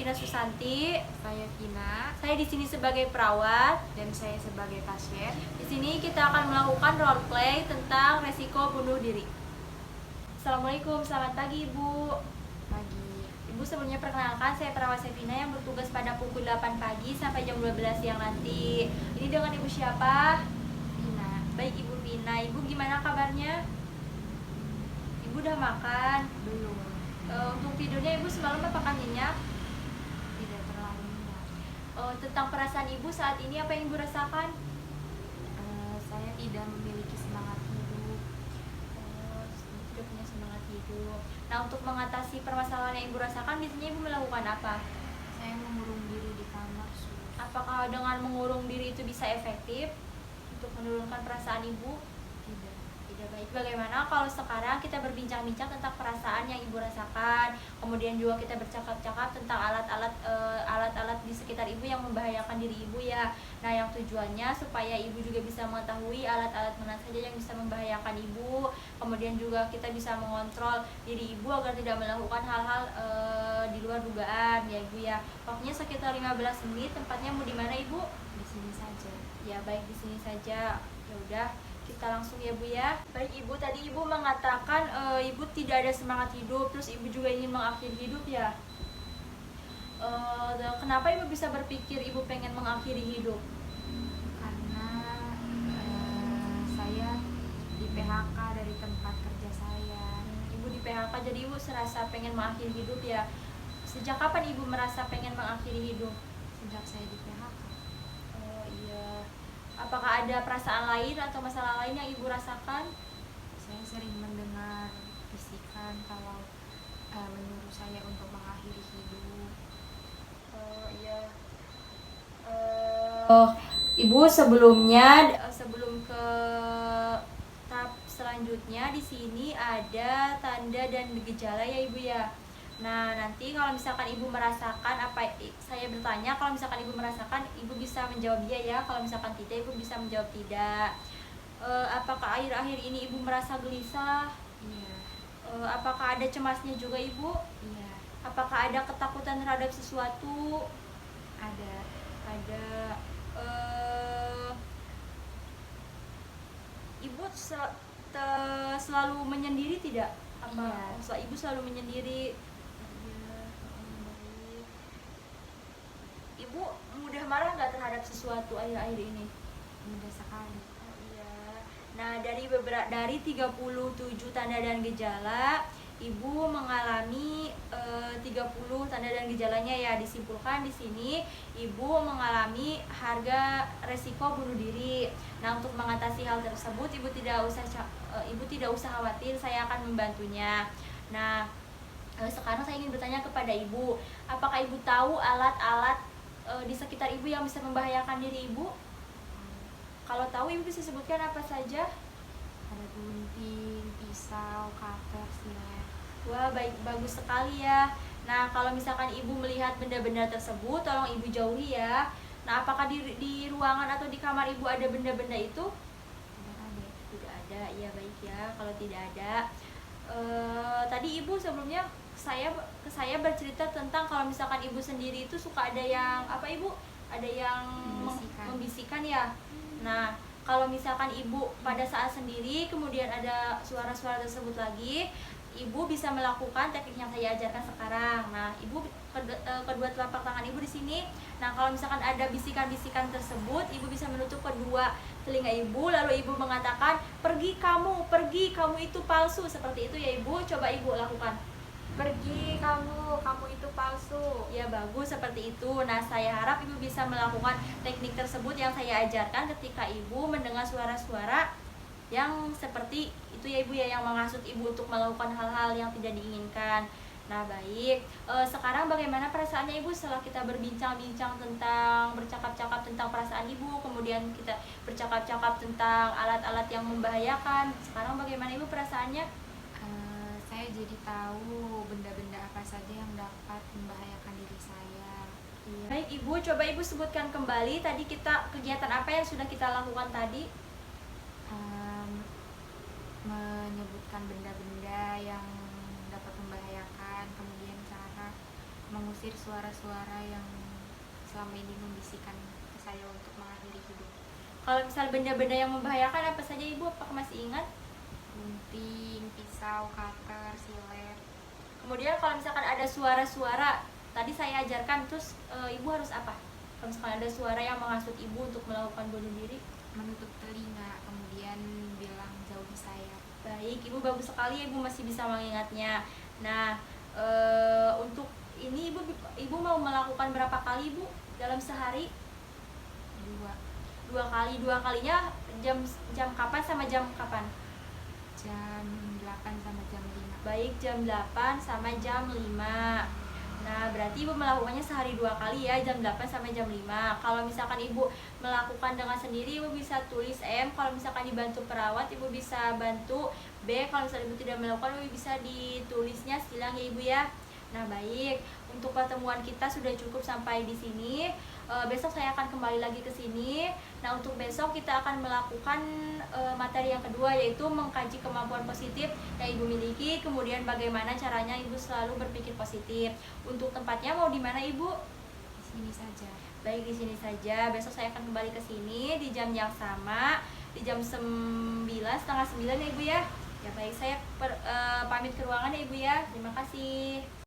Vina Susanti. Saya Vina. Saya di sini sebagai perawat Dan saya sebagai pasien. Di sini kita akan melakukan role play tentang resiko bunuh diri. Assalamualaikum, selamat pagi Ibu. Pagi. Ibu, sebelumnya perkenalkan, saya perawat Sevina yang bertugas pada pukul 8 pagi sampai jam 12 siang nanti. Ini dengan Ibu siapa? Vina. Baik Ibu Vina, Ibu gimana kabarnya? Ibu udah makan? Belum. Untuk tidurnya Ibu semalam apakah nyenyak? Tidak terlalu nyenyak. Tentang perasaan Ibu saat ini, apa yang Ibu rasakan? Saya tidak memiliki semangat hidup. Tidak punya semangat hidup. Nah, untuk mengatasi permasalahan yang Ibu rasakan, biasanya Ibu melakukan apa? Saya mengurung diri di kamar. Apakah dengan mengurung diri itu bisa efektif untuk menurunkan perasaan Ibu? Tidak baik. Bagaimana kalau sekarang kita berbincang-bincang tentang perasaan yang Ibu rasakan, kemudian juga kita bercakap-cakap tentang alat-alat di sekitar Ibu yang membahayakan diri Ibu ya. Nah, yang tujuannya supaya Ibu juga bisa mengetahui alat-alat mana saja yang bisa membahayakan Ibu, kemudian juga kita bisa mengontrol diri Ibu agar tidak melakukan hal-hal di luar dugaan ya Ibu ya. Waktunya sekitar 15 menit. Tempatnya mau di mana Ibu? Di sini saja. Ya baik, di sini saja. Ya udah, kita langsung ya Bu ya. Baik Ibu, tadi Ibu mengatakan Ibu tidak ada semangat hidup, terus Ibu juga ingin mengakhiri hidup ya. Kenapa Ibu bisa berpikir Ibu pengen mengakhiri hidup? Karena saya di PHK dari tempat kerja saya. Ibu di PHK, jadi Ibu serasa pengen mengakhiri hidup ya. Sejak kapan Ibu merasa pengen mengakhiri hidup? Sejak saya di PHK. Oh iya. Apakah ada perasaan lain atau masalah lain yang Ibu rasakan? Saya sering mendengar bisikan kalau menyuruh saya untuk mengakhiri hidup. Oh iya. Ibu sebelumnya sebelum ke tahap selanjutnya, di sini ada tanda dan gejala ya Ibu ya. Nah, nanti kalau misalkan Ibu merasakan saya bertanya, kalau misalkan Ibu merasakan, Ibu bisa menjawab iya ya. Kalau misalkan tidak, Ibu bisa menjawab tidak. Apakah akhir-akhir ini Ibu merasa gelisah? Iya. Apakah ada cemasnya juga Ibu? Iya. Apakah ada ketakutan terhadap sesuatu? Ada. Ada. Ibu selalu menyendiri tidak? Iya. Ibu selalu menyendiri? Iya. Baik. Ibu mudah marah nggak terhadap sesuatu akhir-akhir ini? Mudah sekali. Oh, iya. Nah, dari 37 tanda dan gejala, Ibu mengalami 30 tanda dan gejalanya ya. Disimpulkan di sini Ibu mengalami harga resiko bunuh diri. Nah, untuk mengatasi hal tersebut Ibu tidak usah khawatir, saya akan membantunya. Nah, sekarang saya ingin bertanya kepada Ibu, apakah Ibu tahu alat-alat di sekitar Ibu yang bisa membahayakan diri Ibu? Kalau tahu, Ibu bisa sebutkan apa saja? Ada gunting, pisau, cutter, silet. Wah, bagus sekali ya. Nah, kalau misalkan Ibu melihat benda-benda tersebut, tolong Ibu jauhi ya. Nah, apakah di ruangan atau di kamar Ibu ada benda-benda itu? Tidak ada. Tidak ada, ya baik ya. Kalau tidak ada, tadi Ibu sebelumnya ke saya bercerita tentang kalau misalkan Ibu sendiri itu suka ada yang apa Ibu? Ada yang membisikkan ya. Nah, kalau misalkan Ibu pada saat sendiri kemudian ada suara-suara tersebut lagi, Ibu bisa melakukan teknik yang saya ajarkan sekarang. Nah, Ibu kedua telapak tangan Ibu di sini. Nah, kalau misalkan ada bisikan-bisikan tersebut, Ibu bisa menutup kedua telinga Ibu, lalu Ibu mengatakan, pergi kamu itu palsu. Seperti itu ya Ibu. Coba Ibu lakukan. Pergi kamu itu palsu. Ya bagus, seperti itu. Nah, saya harap Ibu bisa melakukan teknik tersebut yang saya ajarkan ketika Ibu mendengar suara-suara yang seperti itu ya Ibu ya, yang menghasut Ibu untuk melakukan hal-hal yang tidak diinginkan. Nah baik, sekarang bagaimana perasaannya Ibu setelah kita berbincang-bincang tentang, bercakap-cakap tentang perasaan Ibu, kemudian kita bercakap-cakap tentang alat-alat yang membahayakan. Sekarang bagaimana Ibu perasaannya? Saya jadi tahu benda-benda apa saja yang dapat membahayakan diri saya. Iya. Baik Ibu, coba Ibu sebutkan kembali tadi kegiatan apa yang sudah kita lakukan tadi? Menyebutkan benda-benda yang dapat membahayakan, kemudian cara mengusir suara-suara yang selama ini membisikkan ke saya untuk mengakhiri hidup. Kalau misal benda-benda yang membahayakan apa saja Ibu? Apakah masih ingat? Gunting, pisau, cutter, silet. Kemudian kalau misalkan ada suara-suara, tadi saya ajarkan, terus Ibu harus apa? Kalau misalkan ada suara yang menghasut Ibu untuk melakukan bunuh diri? Menutup telinga, kemudian bilang jauhi saya. Baik, Ibu bagus sekali, Ibu masih bisa mengingatnya. Nah, untuk ini Ibu mau melakukan berapa kali Ibu dalam sehari? Dua, Dua kalinya jam kapan sama jam kapan? jam 8 sama jam 5. Baik, jam 8 sama jam 5. Nah, berarti Ibu melakukannya sehari 2 kali ya, jam 8 sampai jam 5. Kalau misalkan Ibu melakukan dengan sendiri, Ibu bisa tulis M. Kalau misalkan dibantu perawat, Ibu bisa bantu B. Kalau misalkan Ibu tidak melakukan, Ibu bisa ditulisnya silang ya Ibu ya. Nah, baik. Untuk pertemuan kita sudah cukup sampai di sini. Besok saya akan kembali lagi ke sini. Nah, untuk besok kita akan melakukan materi yang kedua, yaitu mengkaji kemampuan positif yang Ibu miliki, kemudian bagaimana caranya Ibu selalu berpikir positif. Untuk tempatnya mau di mana Ibu? Di sini saja. Baik, di sini saja. Besok saya akan kembali ke sini di jam yang sama, di jam 9, setengah 9 ya Ibu ya. Ya baik, saya pamit ke ruangan ya Ibu ya. Terima kasih.